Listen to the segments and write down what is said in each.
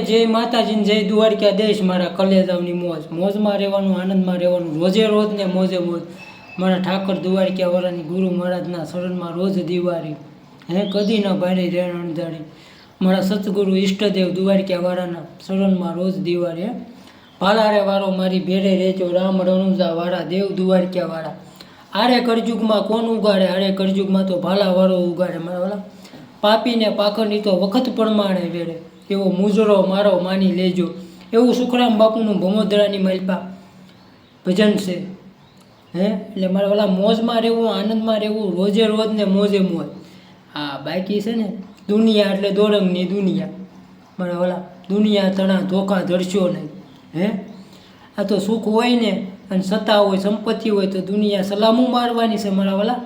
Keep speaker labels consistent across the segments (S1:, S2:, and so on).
S1: જય માતાજી, જય દ્વારકા દેશ. મારા કલેજાવની મોજમાં રહેવાનું, આનંદમાં રહેવાનું, રોજે રોજ ને મોજે મોજ. મારા ઠાકર દ્વારકા વાળાની ગુરુ મહારાજના શરણમાં રોજ દિવાળી કદી ન ભારે રેણ અણધારી. મારા સતગુરુ ઈષ્ટદેવ દ્વારકા વાળાના શરણમાં રોજ દિવાળી. ભાલારે વાળો મારી ભેરે રેચો, રામ રણુજા વાળા દેવ દ્વારકા વાળા. આરે કરજુગમાં કોણ ઉગાડે? આરે કરજુગમાં તો ભાલા વાળો ઉગાડે. મારા વાળા પાપીને પાખંડી તો વખત પ્રમાણે વેડે. એવો મુજરો મારો માની લેજો. એવું સુખરામ બાપુનું ભમોદરાની માલપા ભજન છે. એટલે મારા ઓલા મોજમાં રહેવું, આનંદમાં રહેવું, રોજે રોજ ને મોજે મોજ. હા, બાકી છે ને દુનિયા એટલે દોરંગની દુનિયા. મારા ઓલા દુનિયા તણા ધોખા ધરશો નહીં. આ તો સુખ હોય ને અને સત્તા હોય, સંપત્તિ હોય તો દુનિયા સલામું મારવાની છે મારા ઓલા.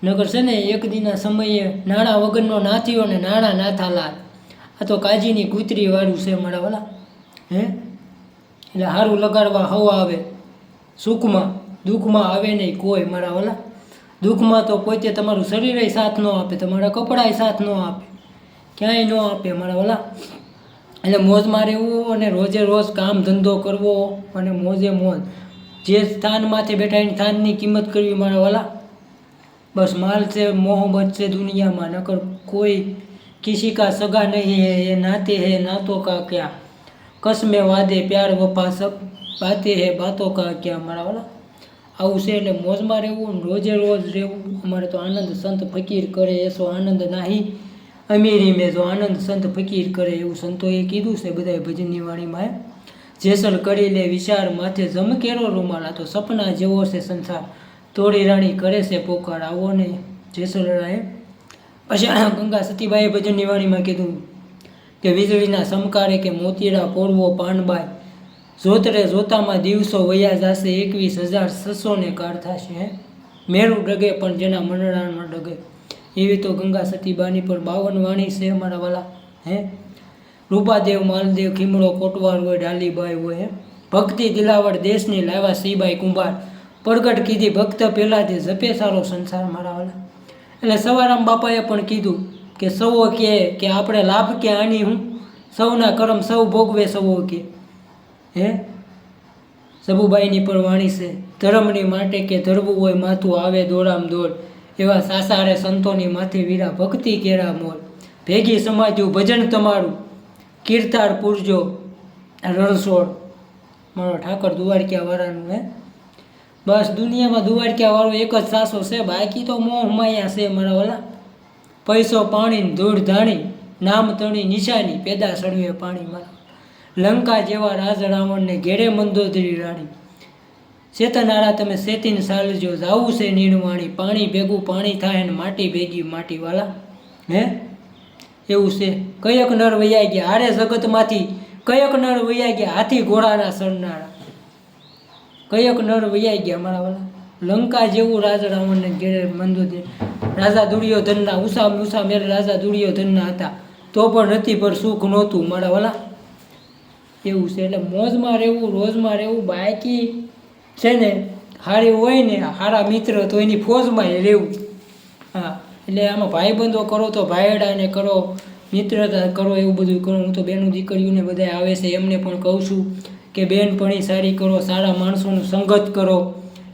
S1: નગર છે ને એક દીના સમયે નાણાં વગરનો નાથીઓ ને નાણાં નાથા લાલ. આ તો કાજીની કૂતરી વાળું છે મારા વાલા. એટલે સારું લગાડવા હવા આવે સુખમાં, દુઃખમાં આવે નહીં કોઈ મારા વાલા. દુઃખમાં તો પોતે તમારું શરીરે સાથ ન આપે, તમારા કપડાએ સાથ ન આપે, ક્યાંય ન આપે મારા વાલા. એટલે મોજમાં રહેવું અને રોજે રોજ કામ ધંધો કરવો અને મોજે મોજ. જે સ્થાનમાંથી બેઠા એની સ્થાનની કિંમત કરવી મારા વાલા. બસ માલ છે, મોહબ્બત છે દુનિયામાં, નકર કોઈ किसी का सगा नहीं है, ये नाते हैं नातों का क्या, कसमे वादे प्यार वफा सब बातें हैं बातों का क्या. મારા વાલા આવું છે. એટલે મોજમાં રહેવું, રોજે રોજ રહેવું. અમારે તો આનંદ સંત ફકીર કરે એસો આનંદ નાહી અમીરી મેં, જો આનંદ સંત ફકીર કરે એવું સંતોએ કીધું છે બધા ભજનની વાણીમાં. જેસલ કરી લે વિચાર માથે જમકેરો રૂમાલ. આ તો સપના જેવો છે સંસાર, તોડી રાણી કરે છે પોકાર. આવો ને જેસલ રાય. પછી ગંગા સતીબાઈએ ભજનની વાણીમાં કીધું કે વીજળીના સમકારે કે મોતીડા પોરવો પાનબાઈ, જોતરે જોતામાં દિવસો વયા જશે 21,600 ને કાર થશે. મેરું ડગે પણ જેના મંડળામાં ડગે. એવી તો ગંગા સતીબાની પર 52 વાણી છે અમારા વાલા. રૂપાદેવ માલદેવ ખીમડો કોટવાર હોય, ડાલીબાઈ હોય. ભક્તિ દિલાવડ દેશની લાવ્યા સીબાઈ કુંભાર, પ્રગટ કીધી ભક્ત પહેલાથી જપે સારો સંસાર મારા વાલા. એટલે સવારામ બાપાએ પણ કીધું કે સૌ કે આપણે લાભ કે આની હું, સૌના કરમ સૌ ભોગવે સૌ કે. સબુબાઈની પર વાણી છે ધર્મની માટે કે ધરવું હોય માથું આવે દોડામ દોડ, એવા સાસારે સંતોની માથે વીરા ભક્તિ કેરા મોર. ભેગી સમાજ્યું ભજન તમારું, કીર્તાર પૂરજો રણછોડ. મારો ઠાકર દ્વારકા વાળાનું. બસ દુનિયામાં દ્વારકા વાળો એક જ સાસો છે, બાકી તો મોહ માયા છે મારા વાલા. પૈસો પાણી ધૂળ ધાણી, નામ તણી નિશાની, પેદા સળવે પાણી મારા. લંકા જેવા રાજ રાવણને ઘેરે મંદોદરી રાણી. ચેતનારા તમે સેતીન સાલજો, જાવું છે નીણવાણી. પાણી ભેગું પાણી થાય ને માટી ભેગી માટી વાલા. એવું છે. કયક નર વૈયા ગયા હારે જગતમાંથી, કયક નર વૈયા ગયા હાથી ઘોડાના સરનારા. કયક નર વૈયા ગયા મારા વાલા. લંકા જેવું રાજ રાવણને ઘેરે મંદોદરી. રાજા દુર્યોધનના ઉષા મેર રાજા દુર્યોધનના હતા તો પણ નથી, પર સુખ નહોતું મારા વાલા. એવું છે. એટલે મોજમાં રહેવું, રોજમાં રહેવું. બાકી છે ને હારી હોય ને હારા મિત્ર તો એની ફોજમાં રહેવું. હા, એટલે આમાં ભાઈબંધો કરો તો ભાઈડાને કરો, મિત્રતા કરો, એવું બધું કરો. હું તો બેનું દીકરીઓને બધા આવે છે એમને પણ કહું છું કે બેનપણી સારી કરો, સારા માણસોનું સંગત કરો,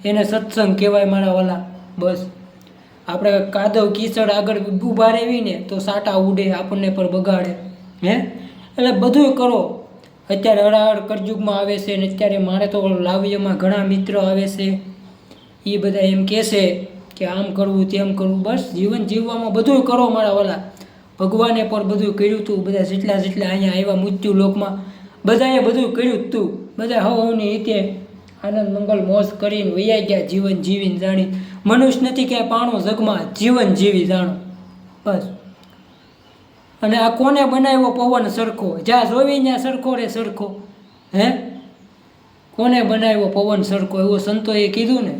S1: એને સત્સંગ કહેવાય મારા વાલા. બસ આપણે કાદવ કીચડ આગળ ઊભા રહેવીને તો સાટા ઉડે, આપણને પર બગાડે. એટલે બધું કરો. અત્યારે હળાહળ કરજુગમાં આવે છે ને અત્યારે મારે તો લાવ્યમાં ઘણા મિત્રો આવે છે, એ બધા એમ કહેશે કે આમ કરવું તેમ કરવું. બસ જીવન જીવવામાં બધું કરો મારા વાલા. ભગવાને પણ બધું કર્યું હતું. બધા જેટલા અહીંયા આવ્યા મૃત્યુ લોકમાં બધાએ બધું કર્યું જ તું. બધા હવની રીતે આનંદ મંગલ મોજ કરીને વૈયા ગયા, જીવન જીવીને જાણી. મનુષ્ય નથી ક્યાંય પાણો જગમાં, જીવન જીવી જાણો. બસ. અને આ કોને બનાવ્યો પવન સરખો? જ્યાં જોવી ત્યાં સરખો રે સરખો. કોને બનાવ્યો પવન સરખો? એવું સંતોએ કીધું ને.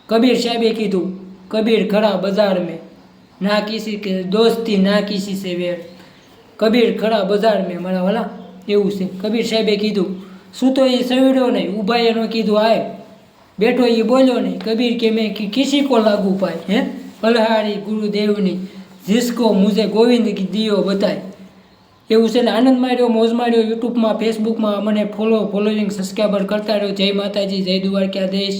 S1: કબીર સાહેબે કીધું, કબીર ખરા બજાર મેં ના કિસી કે દોસ્તી ના કિસી સે વેર. કબીર ખરા બજાર મેં મારા વાલા. એવું છે. કબીર સાહેબે કીધું. શું તો એ સવડ્યો નહીં, ઊભા એનો કીધું આય, બેઠો એ બોલ્યો નહીં. કબીર કે મેં કિસી કો લાગુ પાય. બલહારી ગુરુદેવની जिसको मुझे गोविंद की दियो बताए. કેવું છે ને આનંદમાં રહ્યો, મોજમાં રહ્યો. યુટ્યુબમાં, ફેસબુકમાં મને ફોલોઈંગ, સબસ્ક્રાઈબર કરતા રહ્યો. જય માતાજી, જય દ્વારકાધીશ.